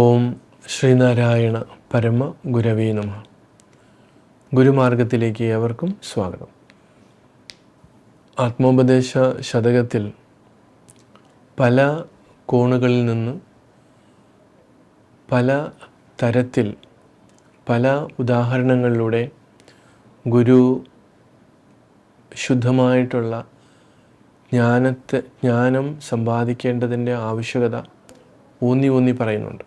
ഓം ശ്രീനാരായണ പരമ ഗുരവേ നമഃ. ഗുരുമാർഗത്തിലേക്ക് ഏവർക്കും സ്വാഗതം. ആത്മോപദേശ ശതകത്തിൽ പല കോണുകളിൽ നിന്ന് പല തരത്തിൽ പല ഉദാഹരണങ്ങളിലൂടെ ഗുരു ശുദ്ധമായിട്ടുള്ള ജ്ഞാനം സമ്പാദിക്കേണ്ടതിൻ്റെ ആവശ്യകത ഊന്നി പറയുന്നുണ്ട്.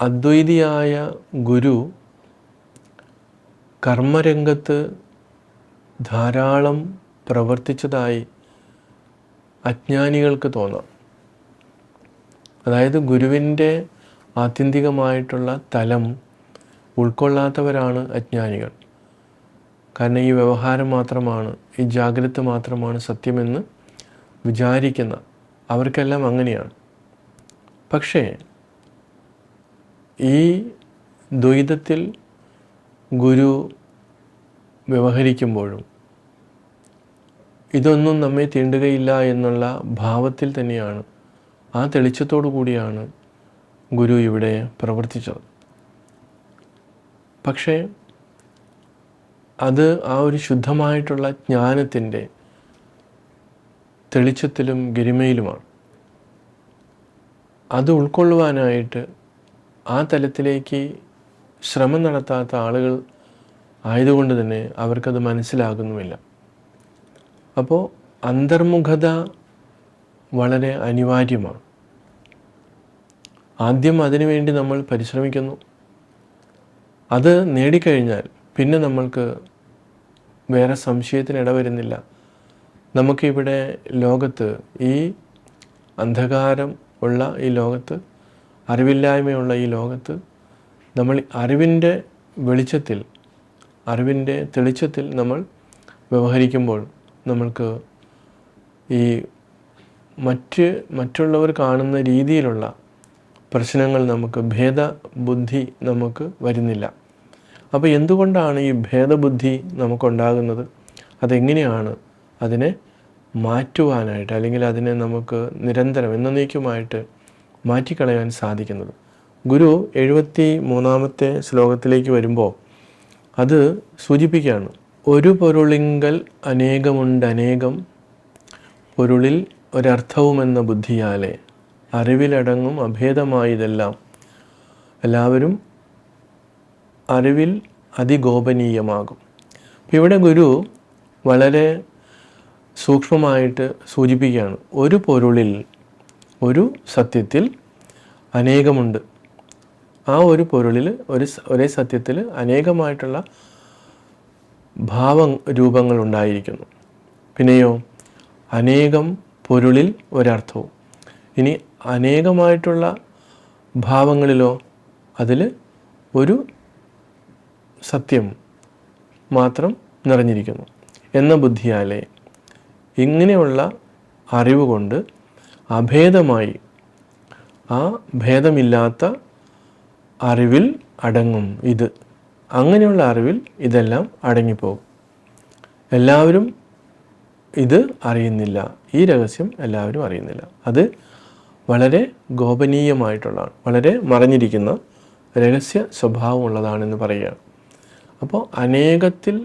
അദ്വൈതിയായ ഗുരു കർമ്മരംഗത്ത് ധാരാളം പ്രവർത്തിച്ചതായി അജ്ഞാനികൾക്ക് തോന്നാം. അതായത് ഗുരുവിൻ്റെ ആത്യന്തികമായിട്ടുള്ള തലം ഉൾക്കൊള്ളാത്തവരാണ് അജ്ഞാനികൾ. കാരണം ഈ വ്യവഹാരം മാത്രമാണ്, ഈ ജാഗ്രത മാത്രമാണ് സത്യമെന്ന് വിചാരിക്കുന്ന അവർക്കെല്ലാം അങ്ങനെയാണ്. പക്ഷേ ഈ ദ്വൈതത്തിൽ ഗുരു വ്യവഹരിക്കുമ്പോഴും ഇതൊന്നും നമ്മെ തീണ്ടുകയില്ല എന്നുള്ള ഭാവത്തിൽ തന്നെയാണ്, ആ തെളിച്ചത്തോടു കൂടിയാണ് ഗുരു ഇവിടെ പ്രവർത്തിച്ചത്. പക്ഷേ അത് ആ ഒരു ശുദ്ധമായിട്ടുള്ള ജ്ഞാനത്തിൻ്റെ തെളിച്ചത്തിലും ഗരിമയിലുമാണ്. അത് ഉൾക്കൊള്ളുവാനായിട്ട് ആ തലത്തിലേക്ക് ശ്രമം നടത്താത്ത ആളുകൾ ആയതുകൊണ്ട് തന്നെ അവർക്കത് മനസ്സിലാകുന്നുമില്ല. അപ്പോൾ അന്തർമുഖത വളരെ അനിവാര്യമാണ്. ആദ്യം അതിനുവേണ്ടി നമ്മൾ പരിശ്രമിക്കുന്നു. അത് നേടിക്കഴിഞ്ഞാൽ പിന്നെ നമ്മൾക്ക് വേറെ സംശയത്തിന് ഇടവരുന്നില്ല. നമുക്കിവിടെ ലോകത്ത്, ഈ അന്ധകാരം ഉള്ള ഈ ലോകത്ത്, അറിവില്ലായ്മയുള്ള ഈ ലോകത്ത് നമ്മൾ അറിവിൻ്റെ വെളിച്ചത്തിൽ, അറിവിൻ്റെ തെളിച്ചത്തിൽ നമ്മൾ വ്യവഹരിക്കുമ്പോൾ നമ്മൾക്ക് ഈ മറ്റുള്ളവർ കാണുന്ന രീതിയിലുള്ള പ്രശ്നങ്ങൾ, നമുക്ക് ഭേദബുദ്ധി നമുക്ക് വരുന്നില്ല. അപ്പോൾ എന്തുകൊണ്ടാണ് ഈ ഭേദബുദ്ധി നമുക്കുണ്ടാകുന്നത്? അതെങ്ങനെയാണ് അതിനെ മാറ്റുവാനായിട്ട്, അല്ലെങ്കിൽ അതിനെ നമുക്ക് നിരന്തരം എന്നേക്കുമായിട്ട് മാറ്റിക്കളയാൻ സാധിക്കുന്നത്? ഗുരു 73-ാമത്തെ ശ്ലോകത്തിലേക്ക് വരുമ്പോൾ അത് സൂചിപ്പിക്കുകയാണ്. ഒരു പൊരുളിങ്കൽ അനേകമുണ്ടനേകം, പൊരുളിൽ ഒരർത്ഥവുമെന്ന ബുദ്ധിയാലെ അറിവിലടങ്ങും അഭേദമായതെല്ലാം, എല്ലാവരും അറിവിൽ അതിഗോപനീയമാകും. ഇവിടെ ഗുരു വളരെ സൂക്ഷ്മമായിട്ട് സൂചിപ്പിക്കുകയാണ്. ഒരു പൊരുളിൽ, ഒരു സത്യത്തിൽ അനേകമുണ്ട്. ആ ഒരു പൊരുളിൽ, ഒരേ സത്യത്തിൽ അനേകമായിട്ടുള്ള രൂപങ്ങൾ ഉണ്ടായിരിക്കുന്നു. പിന്നെയോ അനേകം പൊരുളിൽ ഒരർത്ഥവും. ഇനി അനേകമായിട്ടുള്ള ഭാവങ്ങളിലോ അതിൽ ഒരു സത്യം മാത്രം നിറഞ്ഞിരിക്കുന്നു എന്ന ബുദ്ധിയാലെ ഇങ്ങനെയുള്ള അറിവ് കൊണ്ട് അഭേദമായി, ആ ഭേദമില്ലാത്ത അറിവിൽ അടങ്ങും ഇത്. അങ്ങനെയുള്ള അറിവിൽ ഇതെല്ലാം അടങ്ങിപ്പോകും. എല്ലാവരും ഇത് അറിയുന്നില്ല, ഈ രഹസ്യം എല്ലാവരും അറിയുന്നില്ല. അത് വളരെ ഗോപനീയമായിട്ടുള്ളതാണ്, വളരെ മറഞ്ഞിരിക്കുന്ന രഹസ്യ സ്വഭാവമുള്ളതാണെന്ന് പറയുകയാണ്. അപ്പോൾ അനേകത്തിൽ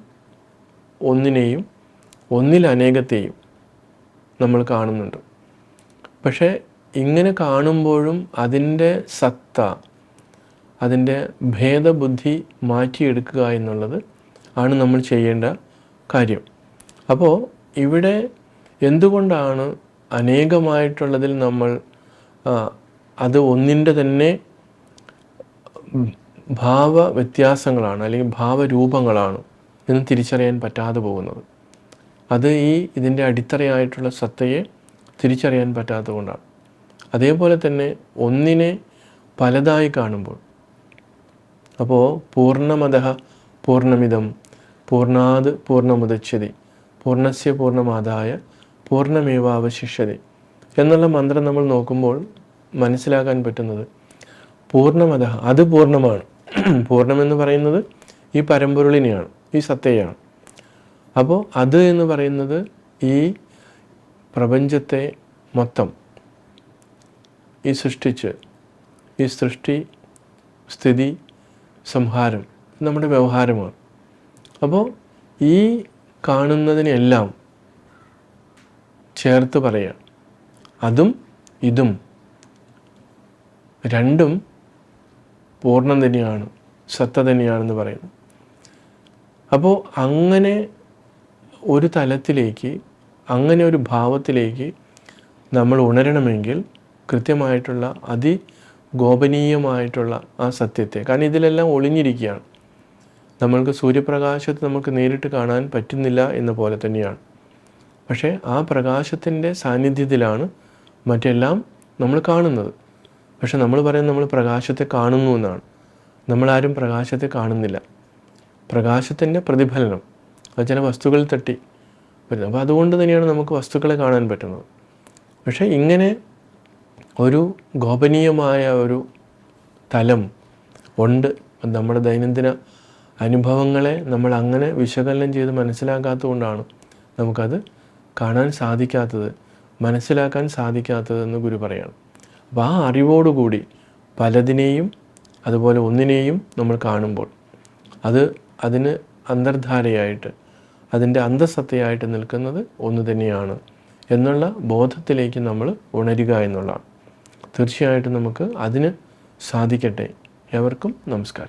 ഒന്നിനെയും, ഒന്നിൽ അനേകത്തെയും നമ്മൾ കാണുന്നുണ്ട്. പക്ഷേ ഇങ്ങനെ കാണുമ്പോഴും അതിൻ്റെ സത്ത, അതിൻ്റെ ഭേദബുദ്ധി മാറ്റിയെടുക്കുക എന്നുള്ളത് ആണ് നമ്മൾ ചെയ്യേണ്ട കാര്യം. അപ്പോൾ ഇവിടെ എന്തുകൊണ്ടാണ് അനേകമായിട്ടുള്ളതിൽ നമ്മൾ അത് ഒന്നിൻ്റെ തന്നെ വ്യത്യാസങ്ങളാണ്, അല്ലെങ്കിൽ ഭാവരൂപങ്ങളാണ് എന്ന് തിരിച്ചറിയാൻ പറ്റാതെ പോകുന്നത്? അത് ഇതിൻ്റെ അടിത്തറയായിട്ടുള്ള സത്തയെ തിരിച്ചറിയാൻ പറ്റാത്തത് കൊണ്ടാണ്. അതേപോലെ തന്നെ ഒന്നിനെ പലതായി കാണുമ്പോൾ, അപ്പോൾ പൂർണ്ണമദഃ പൂർണ്ണമിദം പൂർണ്ണാത് പൂർണ്ണമുദച്യതി പൂർണ്ണസ്യ പൂർണ്ണമാദായ പൂർണ്ണമേവാവശിഷ്യതി എന്നുള്ള മന്ത്രം നമ്മൾ നോക്കുമ്പോൾ മനസ്സിലാക്കാൻ പറ്റുന്നത്, പൂർണ്ണമദഃ അത് പൂർണ്ണമാണ്. പൂർണ്ണമെന്ന് പറയുന്നത് ഈ പരമ്പൊരുളിനെയാണ്, ഈ സത്തയാണ്. അപ്പോൾ അത് എന്ന് പറയുന്നത് ഈ പ്രപഞ്ചത്തെ മൊത്തം ഈ സൃഷ്ടിച്ച് ഈ സൃഷ്ടി സ്ഥിതി സംഹാരം നമ്മുടെ വ്യവഹാരമാണ്. അപ്പോൾ ഈ കാണുന്നതിനെല്ലാം ചേർത്ത് പറയാം. അതും ഇതും രണ്ടും പൂർണ്ണം തന്നെയാണ്, സത്ത തന്നെയാണെന്ന് പറയുന്നു. അപ്പോൾ അങ്ങനെ ഒരു തലത്തിലേക്ക്, അങ്ങനെ ഒരു ഭാവത്തിലേക്ക് നമ്മൾ ഉണരണമെങ്കിൽ കൃത്യമായിട്ടുള്ള അതിഗോപനീയമായിട്ടുള്ള ആ സത്യത്തെ, കാരണം ഇതിലെല്ലാം ഒളിഞ്ഞിരിക്കുകയാണ്. നമ്മൾക്ക് സൂര്യപ്രകാശത്തെ നമുക്ക് നേരിട്ട് കാണാൻ പറ്റുന്നില്ല എന്ന പോലെ തന്നെയാണ്. പക്ഷേ ആ പ്രകാശത്തിൻ്റെ സാന്നിധ്യത്തിലാണ് മറ്റെല്ലാം നമ്മൾ കാണുന്നത്. പക്ഷെ നമ്മൾ പറയുന്നത് നമ്മൾ പ്രകാശത്തെ കാണുന്നു എന്നാണ്. നമ്മളാരും പ്രകാശത്തെ കാണുന്നില്ല. പ്രകാശത്തിൻ്റെ പ്രതിഫലനം അത് ചില വസ്തുക്കളിൽ തട്ടി വരുന്നത്. അപ്പോൾ അതുകൊണ്ട് തന്നെയാണ് നമുക്ക് വസ്തുക്കളെ കാണാൻ പറ്റുന്നത്. പക്ഷേ ഇങ്ങനെ ഒരു ഗോപനീയമായ ഒരു തലം ഉണ്ട്. നമ്മുടെ ദൈനംദിന അനുഭവങ്ങളെ നമ്മൾ അങ്ങനെ വിശകലനം ചെയ്ത് മനസ്സിലാക്കാത്തതുകൊണ്ടാണ് നമുക്കത് കാണാൻ സാധിക്കാത്തത്, മനസ്സിലാക്കാൻ സാധിക്കാത്തതെന്ന് ഗുരു പറയാണ്. അപ്പോൾ ആ അറിവോടുകൂടി പലതിനെയും അതുപോലെ ഒന്നിനെയും നമ്മൾ കാണുമ്പോൾ അതിന് അന്തർധാരയായിട്ട്, അതിൻ്റെ അന്തസത്തയായിട്ട് നിൽക്കുന്നത് ഒന്ന് തന്നെയാണ് എന്നുള്ള ബോധത്തിലേക്ക് നമ്മൾ ഉണരുക എന്നുള്ളതാണ്. തീർച്ചയായിട്ടും നമുക്ക് അതിന് സാധിക്കട്ടെ. എവർക്കും നമസ്കാരം.